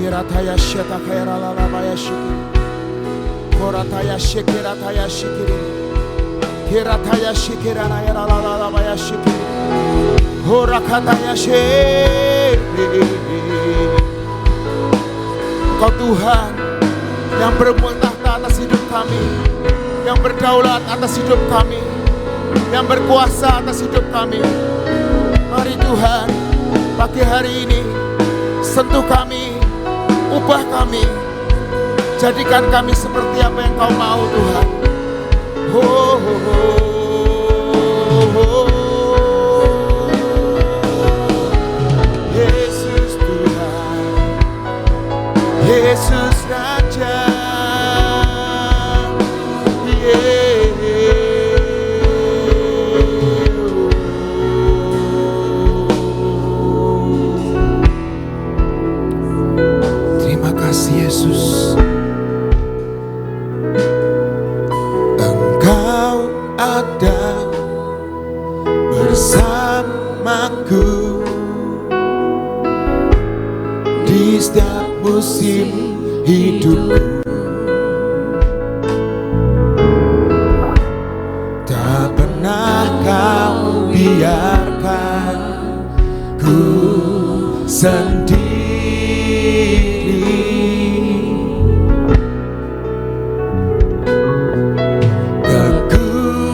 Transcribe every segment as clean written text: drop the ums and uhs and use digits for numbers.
Kirataya sheta kaira la la baya shiki. Korataya shikirataya shikiri. Kirataya shikirana yara la la la baya shiki. Horakataya shiri. Engkau Tuhan yang berbuat tahta atas hidup kami, yang berdaulat atas hidup kami, yang berkuasa atas hidup kami. Mari Tuhan, pagi hari ini sentuh kami, ubah kami, jadikan kami seperti apa yang Kau mau Tuhan. Yesus Tuhan, Yesus Raja, terima kasih Yesus. Engkau ada bersamaku di setiap musim hidupku. Tak pernah Kau biarkan ku sendiri.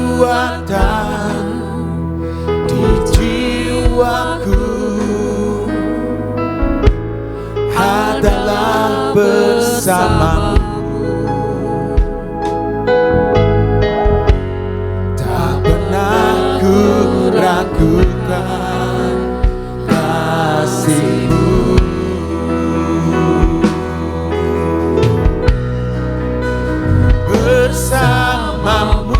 Kekuatan di jiwaku adalah bersamamu. Tak pernah ku ragukan kasih-Mu. Bersamamu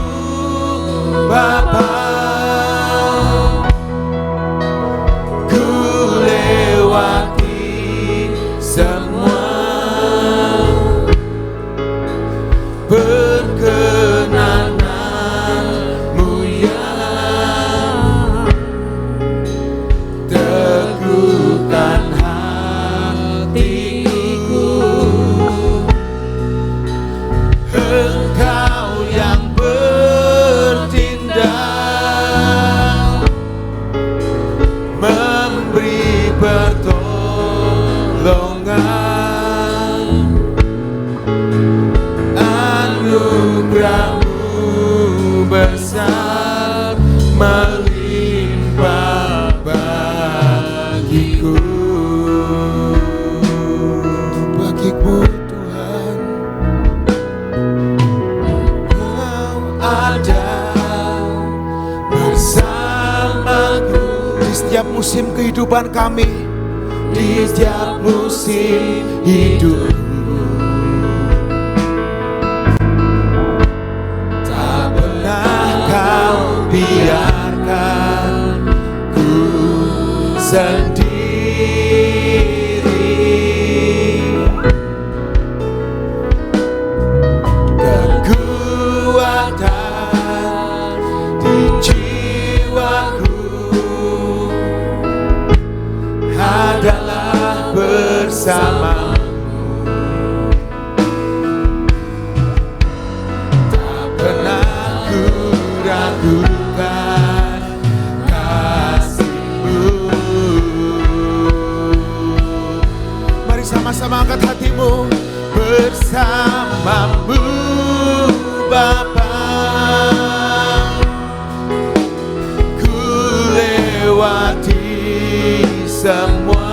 Bapa, ku lewati semua. Perkenananmu yang teguhkan hatiku. Engkau yang bertindak, memberi pertolongan. Anugerah-Mu besar melimpah bagiku. Bagiku Tuhan, Kau ada bersamaku di setiap musim kehidupan kami, di setiap musim hidup. Tak pernah Kau biarkan ku sendiri. Kekuatan di jiwaku adalah bersamamu. Tak pernah ku ragukan kasih-Mu. Mari sama-sama angkat hatimu. Bersamamu Bapa, ku lewati semua.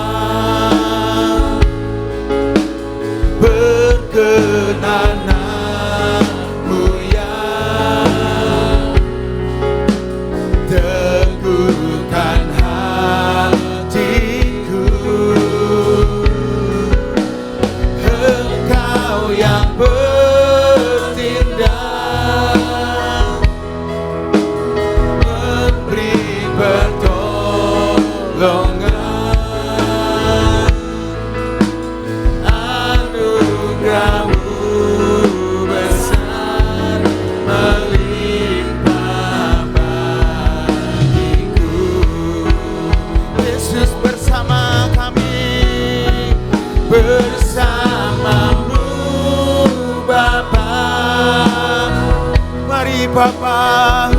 Bapa,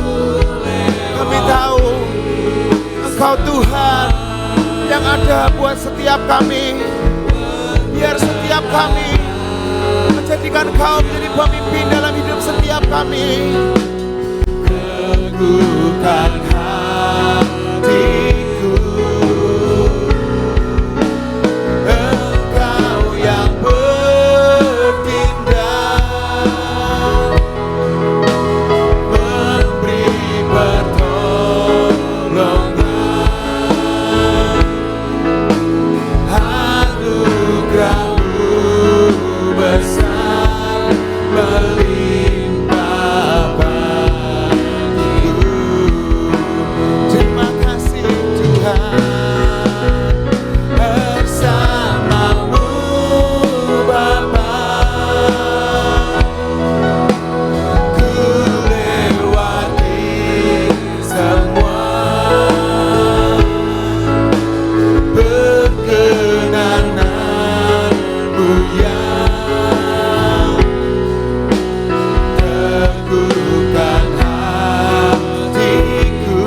kami tahu Engkau Tuhan yang ada buat setiap kami. Biar setiap kami menjadikan Engkau menjadi pemimpin dalam hidup setiap kami. Teguhkan hatiku, Engkau yang bertindak, memberi pertolongan, anugerah-Mu besar melimpah bagiku. Terima kasih Tuhan, bersama-Mu Bapa, ku lewati semua, perkenanan-Mu yang teguhkan hatiku.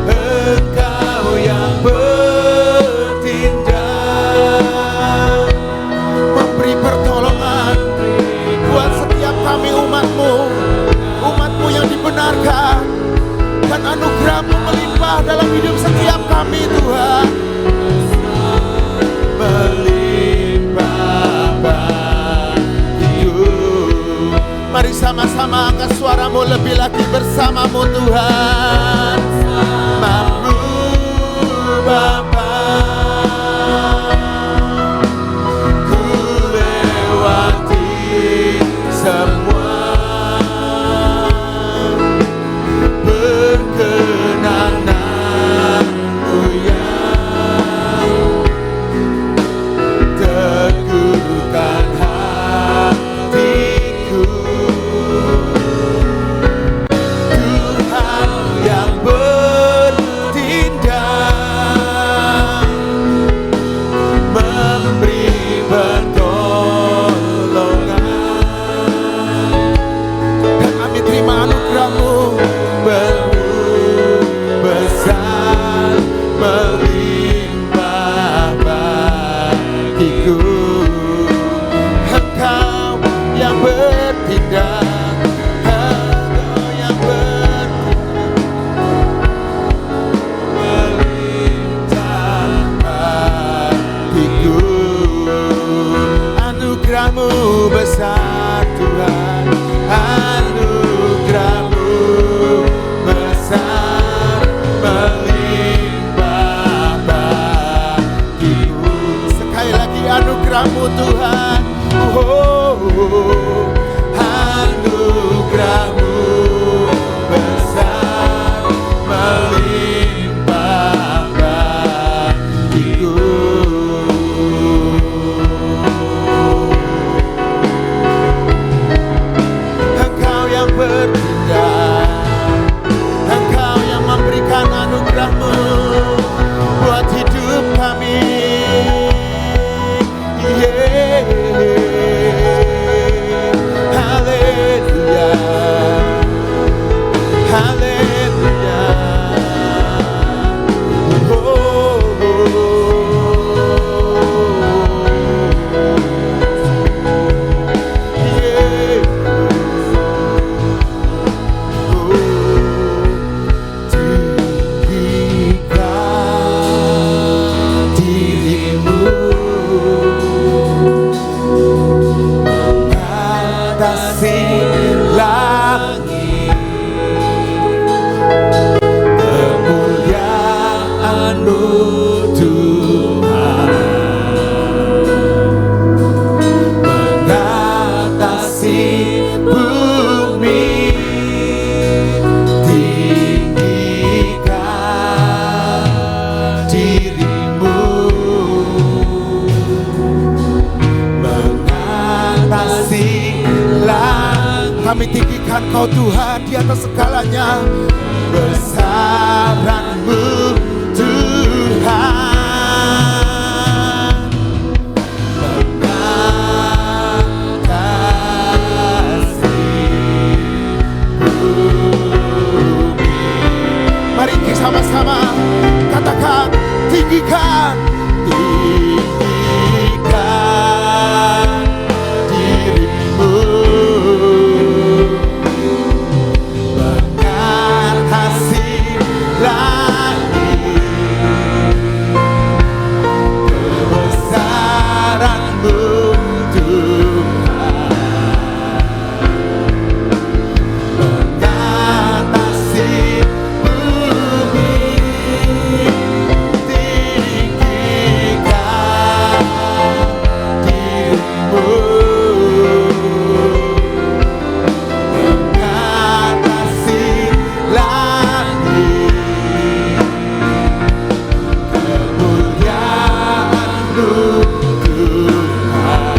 Engkau yang bertindak, memberi pertolongan buat setiap kami umat-Mu, umat-Mu yang dibenarkan, dan anugerah-Mu melimpah dalam hidup setiap kami Tuhan. Melimpah bagiku. Mari sama-sama angkat suara-Mu lebih lagi, bersama-Mu Tuhan. Bersama-Mu Bapa, ku lewati semua, perkenanan-Mu yang teguhkan hatiku. Tuhan yang bertindak, memberi pertolongan, dan kami terima anugerah-Mu besar melimpah bagiku. Engkau yang bertindak, Engkau yang bertindak, melimpah bagiku. Anugerah-Mu besar Tuhan, anugerah-Mu besar melimpah bagiku. Sekali lagi anugerah-Mu Tuhan, anugerah-Mu besar melimpah bagiku. Engkau yang bertindak, Engkau yang memberikan anugerah-Mu buat hidup kami. Haleluya, haleluya. Tinggikan diri-Mu mengatasi langit, kemuliaan-Mu Tuhan mengatasi bumi. Tinggikan diri-Mu mengatasi langit. Kami tinggikan Kau Tuhan di atas segalanya. Besaran-Mu Tuhan mengatasi bersama-sama katakan, tinggikan, tinggikan dirimu, mengatasi langit, kebesaran-Mu Tuhan, mengatasi bumi, tinggikan dirimu, mengatasi langit, kemuliaan-Mu Tuhan,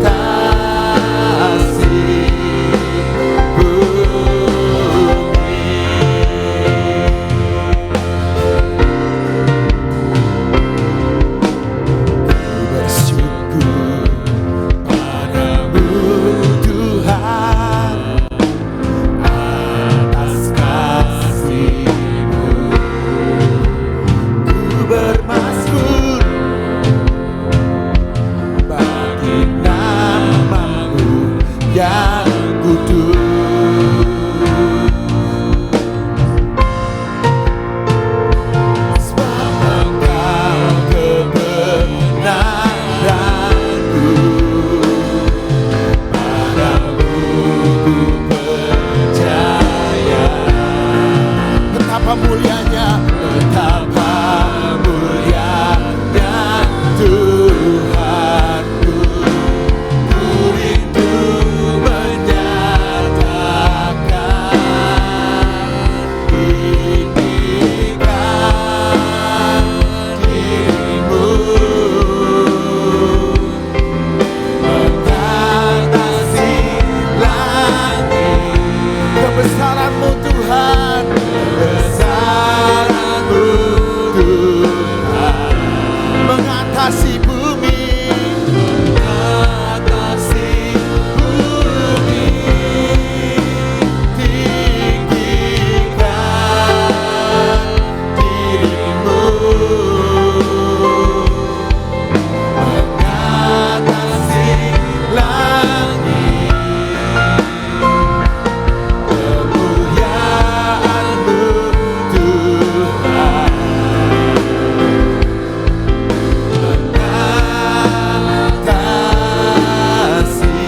mengatasi bumi. Bersyukur padamu Tuhan atas kasih-Mu. Ku bermasmur bagi nama-Mu yang kudus. Sebab Engkau kebenaran-Ku, padamu ku percaya. Betapa mulianya, betapa mulianya Tuhanku. Ku rindu menyatakan, tinggikan dirimu, mengatasi langit, kebesaran-Mu Tuhan, kebesaran-Mu Tuhan, mengatasi bumi, mengatasi bumi, tinggikan dirimu, mengatasi langit, kemuliaan-Mu Tuhan, mengatasi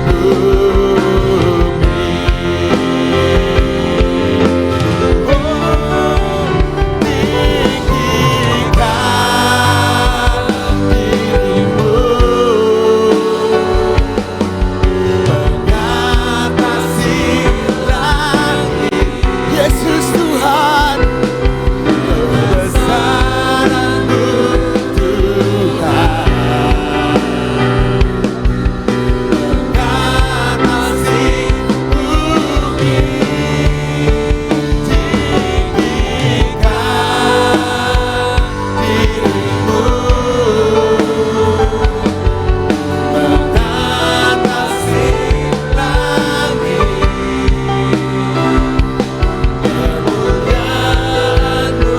bumi. Tinggikan dirimu, mengatasi langit, Yesus Tuhan, kebesaran-Mu Tuhan, mengatasi bumi, tinggikan dirimu, mengatasi langit, kemuliaan-Mu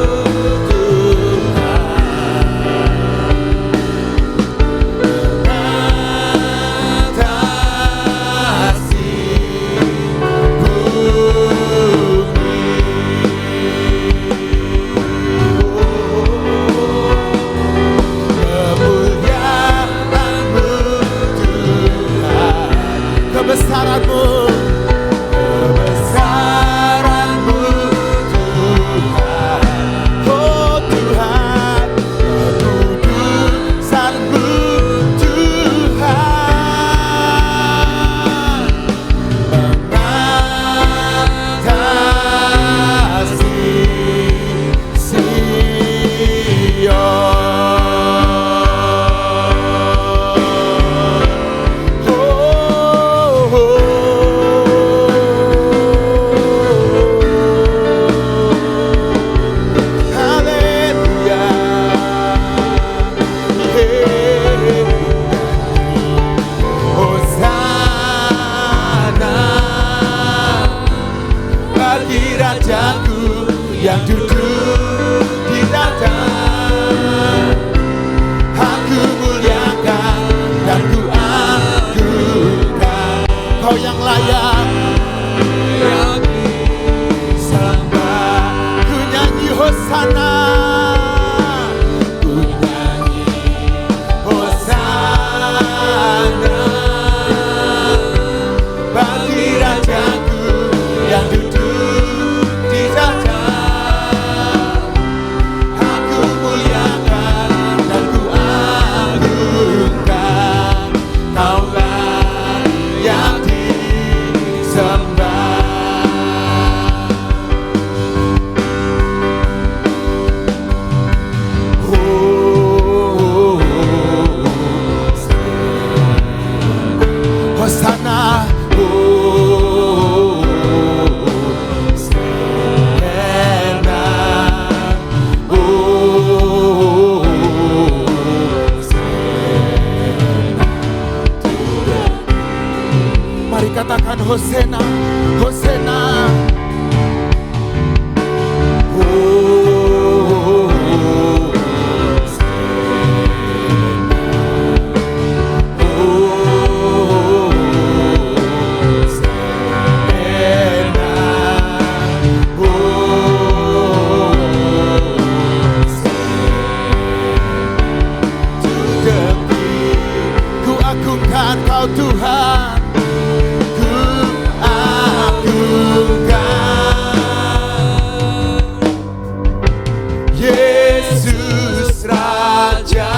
kebesaran-Mu, kebesaran-Mu Tuhan, oh Tuhan, kekudusan-Mu Tuhan, mengatasi Sion. yang duduk di dada. Aku muliakan dan ku agungkan Kau yang layak sembah. Ku nyanyi Hosana, ku nyanyi Hosana bagi Rajaku yang duduk di dada. Aku muliakan dan ku agungkan Kaulah yang disembah. Hosana, mari katakan Hosana, Hosana. Ku agungkan Kau Tuhan, ku agungkan Yesus Raja.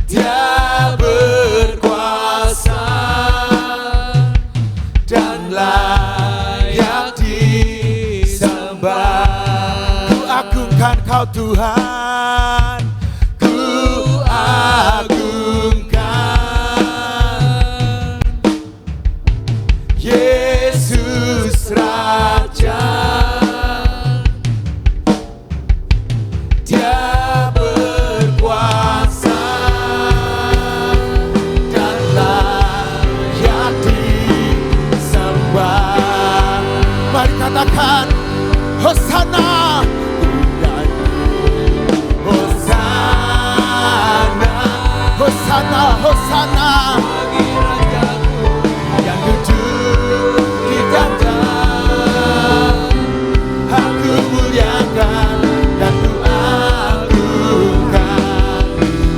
Dia berkuasa dan layak disembah. Ku agungkan Kau Tuhan, ku agungkan Yesus Raja. Dia berkuasa dan layak disembah. Mari katakan Hosana, Hosana, Hosana, Hosana bagi Rajaku yang duduk di dada. Aku muliakan dan ku agungkan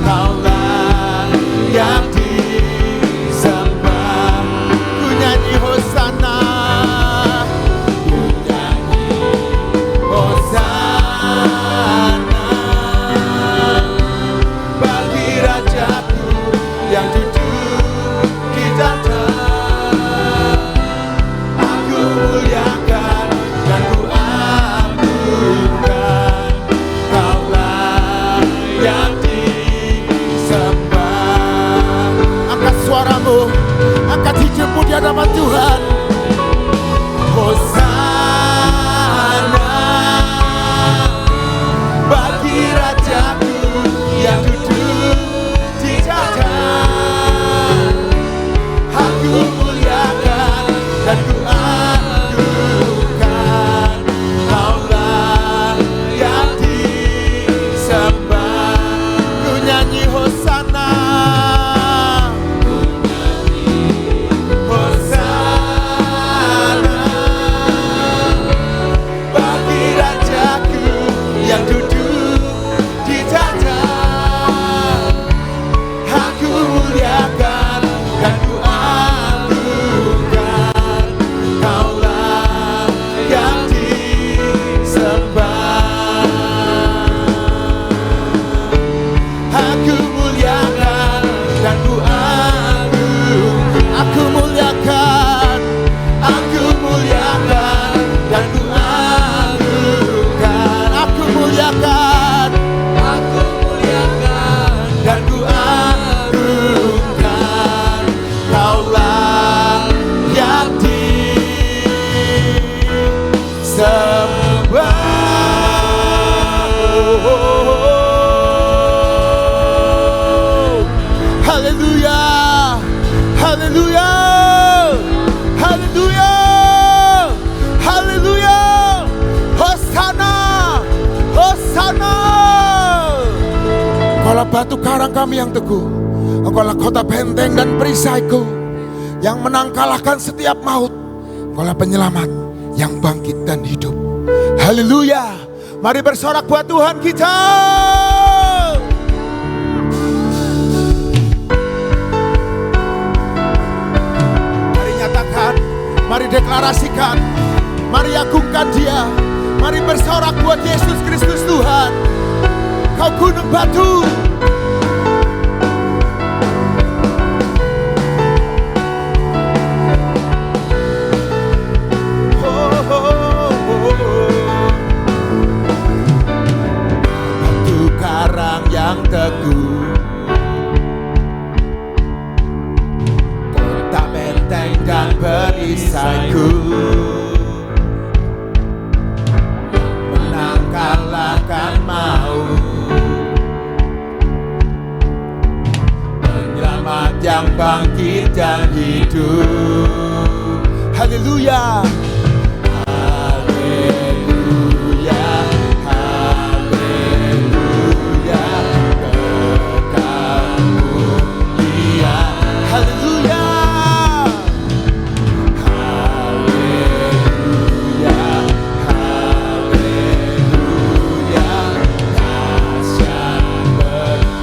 Kaulah yang disembah. Ku nyanyi Hosana, ku nyanyi Hosana bagi Rajaku yang duduk di dada. Aku muliakan dan ku agungkan Kaulah yang disembah. Angkat suaramu, angkat hidupmu di hadapan Tuhan. Hosana bagi Rajaku yang duduk di dada. Aku muliakan dan ku agungkan Kaulah yang disembah. Ku nyanyi Hosana, ku nyanyi Hosana bagi Rajaku yang duduk di dada. Aku muliakan dan ku agungkan Kaulah yang disembah. Aku muliakan dan ku agungkan. Aku muliakan, aku muliakan dan ku agungkan. Aku muliakan, aku muliakan dan ku agungkan Kaulah yang disembah. Haleluya, haleluya, haleluya, batu karang kami yang teguh. Engkaulah kota benteng dan perisaiku, yang menang kalahkan setiap maut. Engkaulah penyelamat yang bangkit dan hidup. Haleluya. Mari bersorak buat Tuhan kita. Mari nyatakan, mari deklarasikan, mari agungkan Dia. Mari bersorak buat Yesus Kristus Tuhan. Kau gunung batu. Batu karang yang teguh, kota benteng dan perisaiku, kalahkan maut, penyelamat yang bangkit dan hidup. Haleluya. Haleluya. Haleluya. Kekal Dia. Haleluya.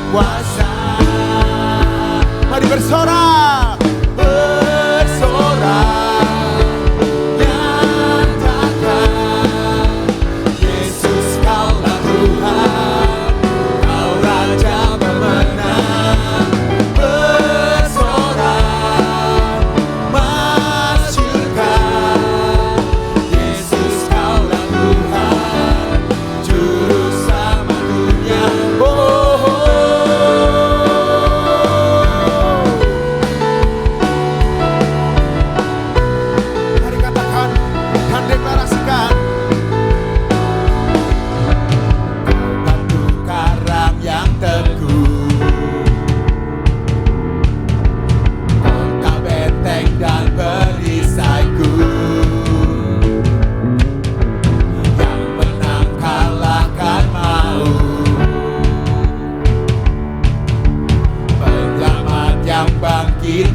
Kuasa. Mari bersorak, bersorak, nyatakan Yesus Kaulah Tuhan, Kau Raja pemenang. Bersorak, masyurkan Yesus Kaulah Tuhan, Juru Selamat dunia.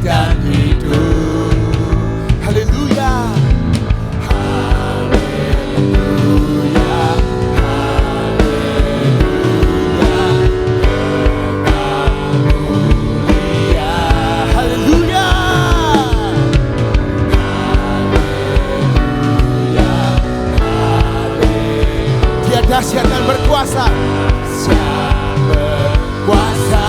Dan hidup. Haleluya. Haleluya. Haleluya. Kekal mulia. Haleluya. Haleluya. Haleluya. Dia dahsyat dan berkuasa. Dahsyat berkuasa.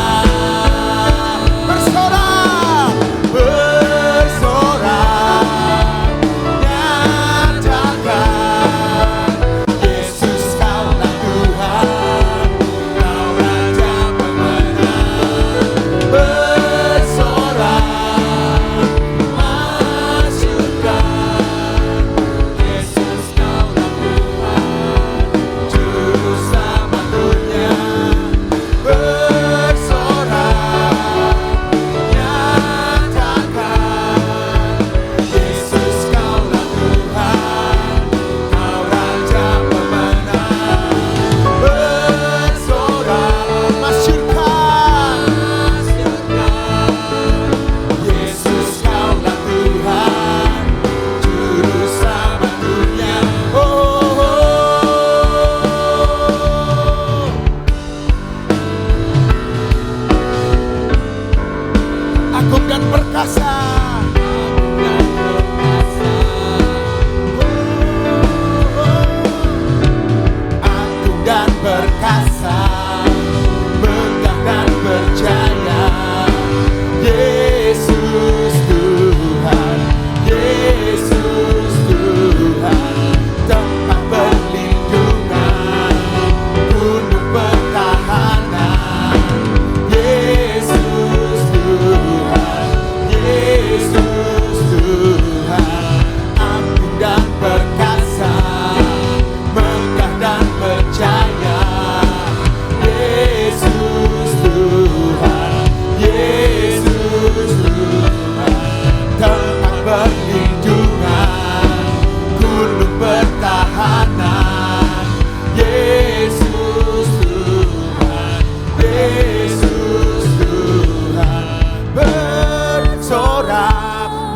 Yesus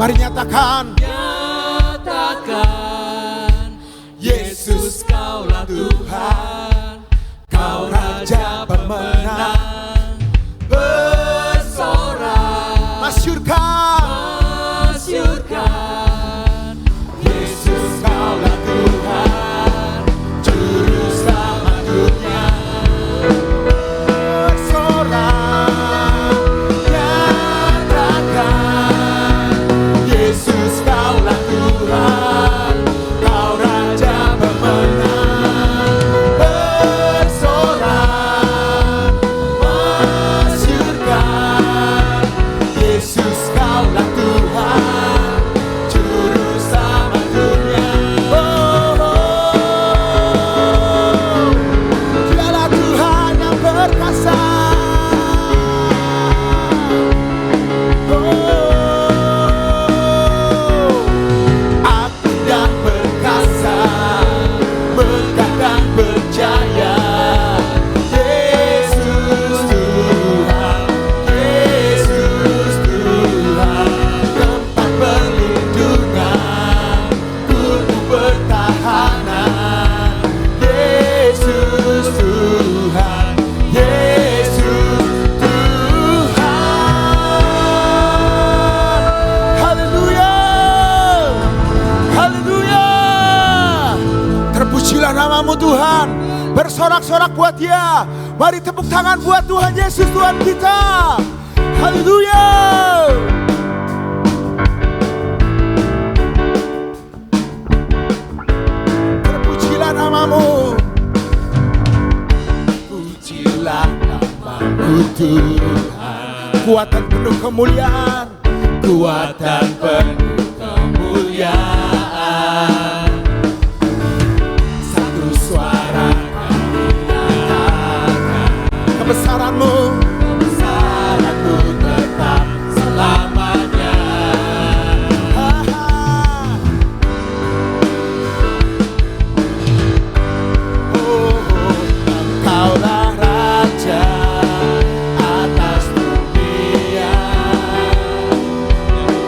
Mari nyatakan, Yesus Kaulah Tuhan, Kau Raja pemenang, bersorak, masyurkan, Yesus Kaulah Tuhan, Juru Selamat dunia. bersorak, nyatakan, Yesus Kaulah Tuhan, Kau Raja pemenang, bersorak, masyurkan, Yesus Kaulah Tuhan, Juru Selamat dunia. Dialah Tuhan yang perkasa. Agung dan perkasa, megah dan berjaya, Yesus Tuhan, Yesus Tuhan, tempat perlindungan, guru pertahanan, Yesus Tuhan, Yesus Tuhan. Haleluya, haleluya. Terpujilah namamu Tuhan. Bersorak-sorak buat Dia. Mari tepuk tangan buat Tuhan Yesus Tuhan kita. Haleluya. Terpujilah namamu. Pujilah namamu Tuhan, Kuatan penuh kemuliaan. kuatan penuh kemuliaan, satu suara kami nyatakan, Kebesaranmu, kebesaran-Mu tetap selamanya. Engkaulah Raja atas dunia,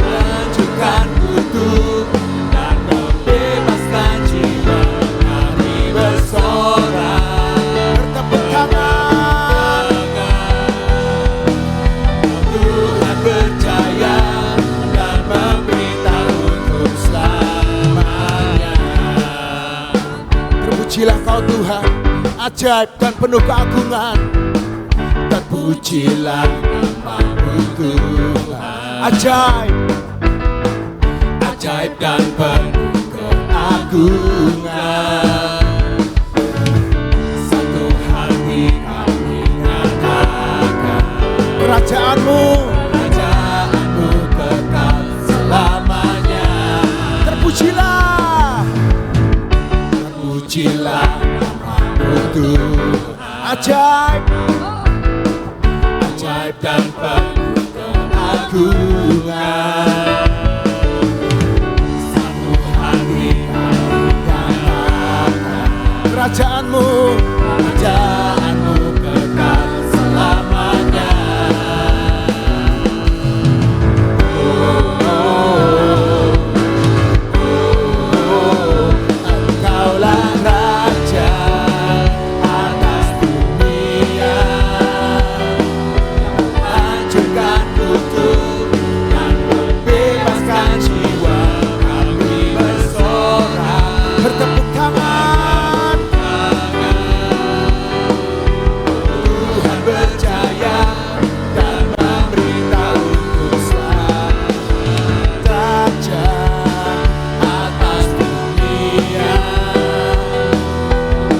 menunjukkan kutuk dan membebaskan jiwa. Mari bersorak, bertepuk tangan. Tuhan berjaya dan memberitahu untuk selamanya. Terpujilah Kau Tuhan, ajaib dan penuh keagungan. Terpujilah namamu Tuhan, Ajaib, ajaib dan penuh keagungan. Satu hati kami nyatakan, kerajaanmu. Kerajaan-Mu kekal selamanya. Terpujilah, Terpujilah namamu Tuhan, ajaib, ajaib dan penuh keagungan. Satu hati kami nyatakan, kerajaanmu. Kerajaan-Mu kekal selamanya. Engkaulah Raja atas dunia, hancurkan kutuk dan membebaskan jiwa. Kami bersorak, Bertepuk tangan. Tuhan berjaya dan memberitahu untuk selamat. Raja atas dunia,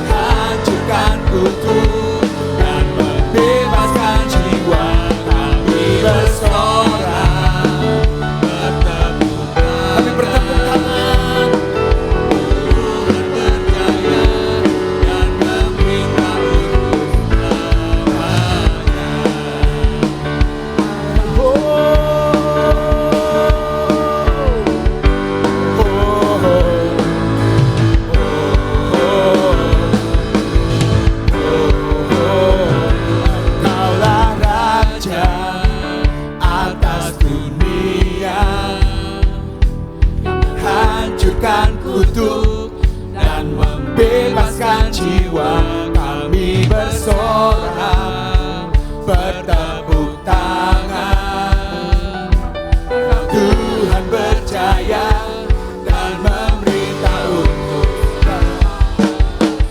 hancurkan kutuk dan membebaskan jiwa. Kami bersorak, bertepuk tangan. Kami bertepuk tangan. Tuhan berjaya dan memberitahu untuk selamanya. Oh, oh, Engkaulah Raja atas dunia, mengajukan kutuk dan membebaskan jiwa. Kami bersorak bertepuk tangan. Tuhan berjaya dan memerintah untuk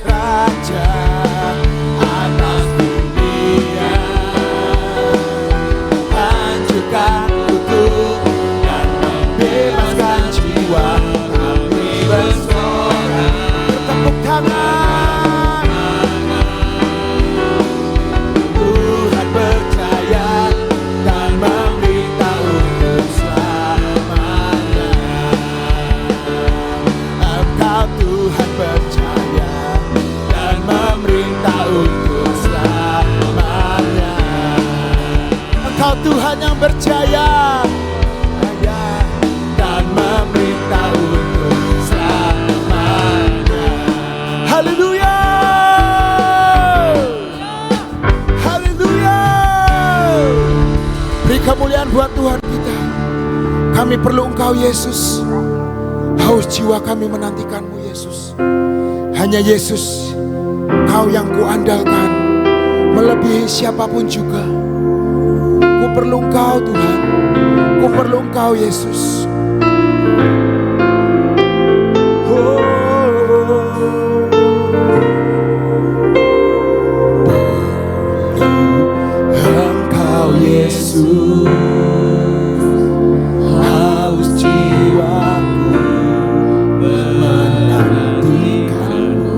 Raja atas dunia. Hancurkan kutuk dan membebaskan jiwa. Kami bersorak Tepuk tangan. Tuhan berjaya dan memerintah untuk selamanya. Engkau Tuhan berjaya dan memerintah untuk selamanya. Engkau Tuhan yang berjaya. Dan memerintah untuk selamanya. Haleluya. Haleluya. Beri kemuliaan buat Tuhan kita. Kami perlu Engkau Yesus. Haus jiwa kami menantikan-Mu Yesus. Hanya Yesus, Kau yang kuandalkan melebihi siapapun juga. Ku perlu Engkau Tuhan. Ku perlu Engkau Yesus. Engkau Yesus, haus jiwaku menantikan-Mu.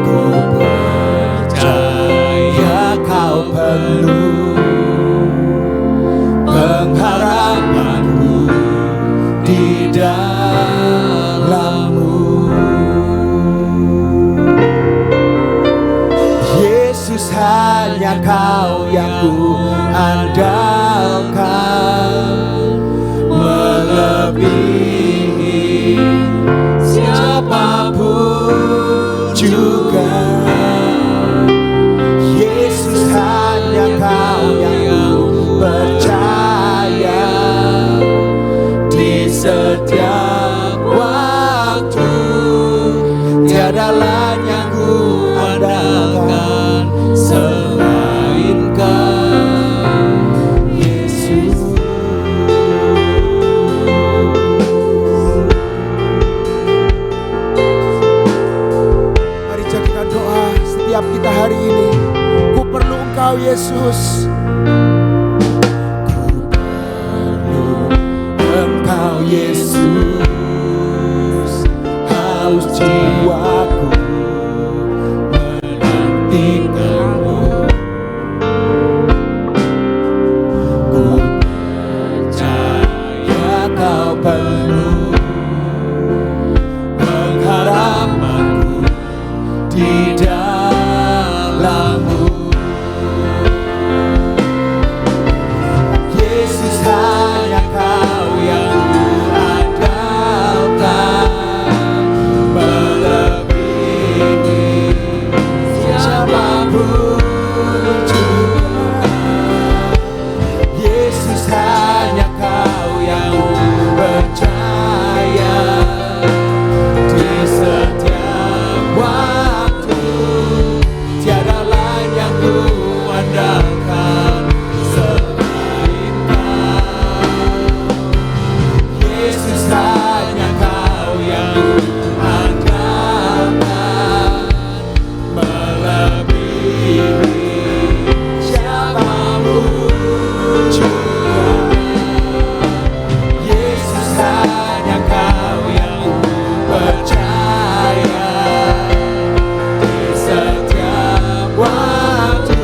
Ku percaya Kau penuh pengharapanku di dalam-Mu. Yesus, hanya Kau yang ku andalkan, melebihi siapapun juga. Yesus, hanya Kau yang ku percaya di setiap waktu. Tiada lain yang ku andalkan selain Kau, Yesus. Mari jadikan doa setiap kita hari ini. Ku perlu Engkau Yesus. Engkau Yesus, haus jiwaku menantikan-Mu. Ku percaya Kau penuh pengharapanku di dalam-Mu. Yesus, hanya Kau yang ku andalkan, melebihi siapapun juga. Yesus, hanya Kau yang ku percaya di setiap waktu. Tiada lain yang ku andalkan selain Kau. Yesus, hanya Kau yang ku andalkan, melebihi siapapun juga. Yesus, hanya Kau yang ku percaya di setiap waktu.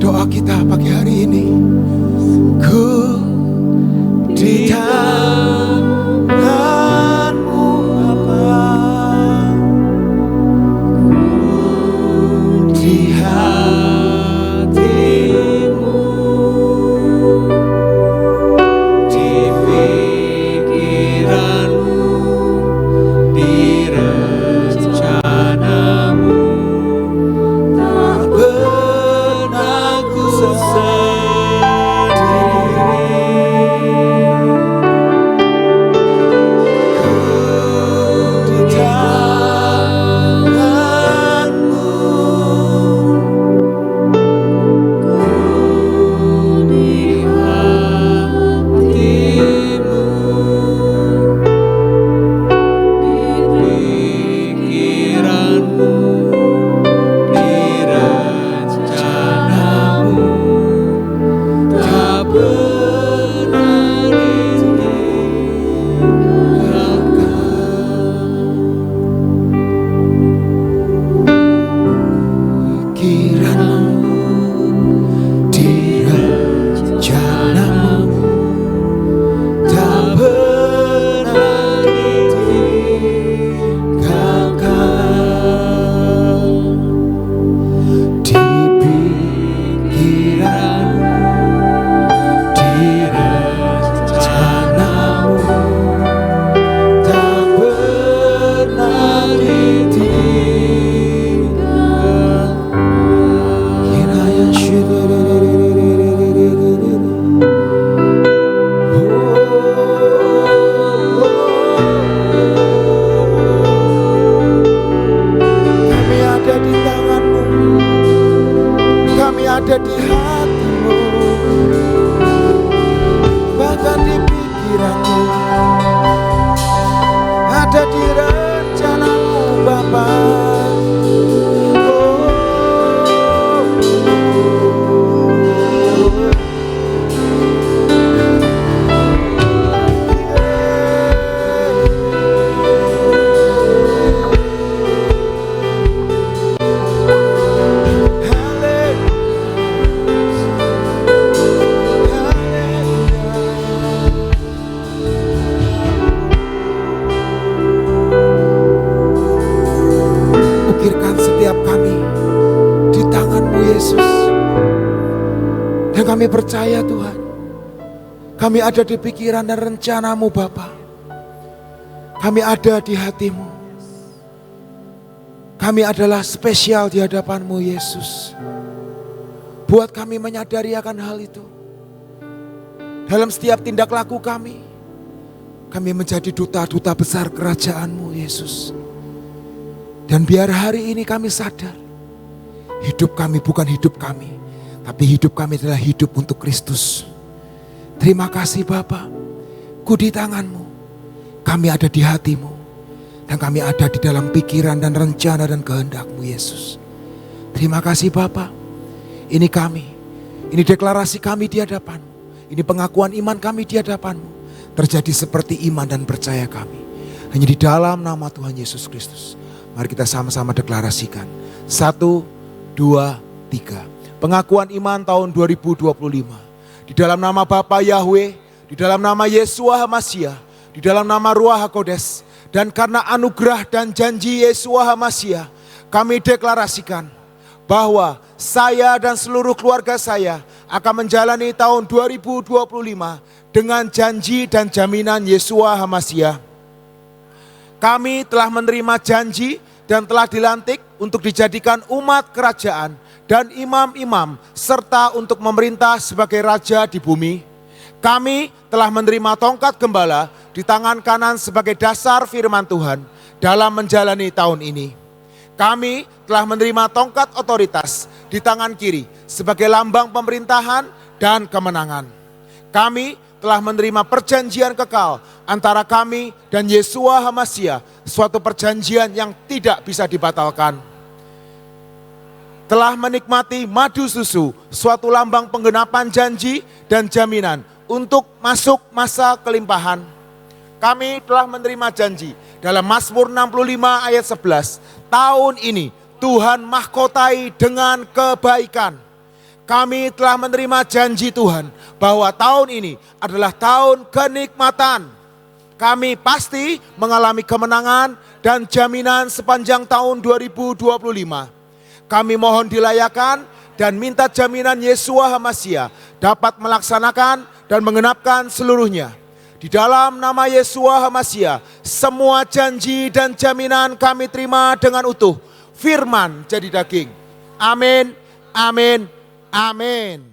doa kita pagi hari ini. Ku di tangan-Mu Bapa, di hati-Mu, di pikiran-Mu, di rencana-Mu, tak pernah ku ada di hati-Mu, bahkan di pikiran-Mu, ada di rencana-Mu Bapa. Ukirkan setiap kami di tangan-Mu Yesus. Dan kami percaya Tuhan, kami ada di pikiran dan rencana-Mu Bapa. Kami ada di hati-Mu. Kami adalah spesial di hadapan-Mu Yesus. Buat kami menyadari akan hal itu. Dalam setiap tindak laku kami menjadi duta-duta besar kerajaan-Mu Yesus. Dan biar hari ini kami sadar, hidup kami bukan hidup kami, tapi hidup kami adalah hidup untuk Kristus. Terima kasih Bapa, ku di tangan-Mu, kami ada di hati-Mu, dan kami ada di dalam pikiran dan rencana dan kehendak-Mu Yesus. Terima kasih Bapa, ini kami, ini deklarasi kami di hadapan-Mu, ini pengakuan iman kami di hadapan-Mu, terjadi seperti iman dan percaya kami. Hanya di dalam nama Tuhan Yesus Kristus. Mari kita sama-sama deklarasikan. 1, 2, 3. Pengakuan iman tahun 2025. Di dalam nama Bapa Yahweh, di dalam nama Yeshua HaMashiach, di dalam nama Ruach HaKodes, dan karena anugerah dan janji Yeshua HaMashiach, kami deklarasikan bahwa saya dan seluruh keluarga saya akan menjalani tahun 2025 dengan janji dan jaminan Yeshua HaMashiach. Kami telah menerima janji dan telah dilantik untuk dijadikan umat kerajaan dan imam-imam serta untuk memerintah sebagai raja di bumi. Kami telah menerima tongkat gembala di tangan kanan sebagai dasar firman Tuhan dalam menjalani tahun ini. Kami telah menerima tongkat otoritas di tangan kiri sebagai lambang pemerintahan dan kemenangan. Kami telah menerima perjanjian kekal antara kami dan Yeshua HaMashiach, suatu perjanjian yang tidak bisa dibatalkan. Telah menikmati madu susu, suatu lambang penggenapan janji dan jaminan untuk masuk masa kelimpahan. Kami telah menerima janji dalam Mazmur 65 ayat 11. Tahun ini Tuhan mahkotai dengan kebaikan. kami telah menerima janji Tuhan bahwa tahun ini adalah tahun kenikmatan. Kami pasti mengalami kemenangan dan jaminan sepanjang tahun 2025. Kami mohon dilayakan dan minta jaminan Yeshua HaMasyiah dapat melaksanakan dan menggenapkan seluruhnya. Di dalam nama Yeshua HaMasyiah, semua janji dan jaminan kami terima dengan utuh. Firman jadi daging. Amin, amin, amin.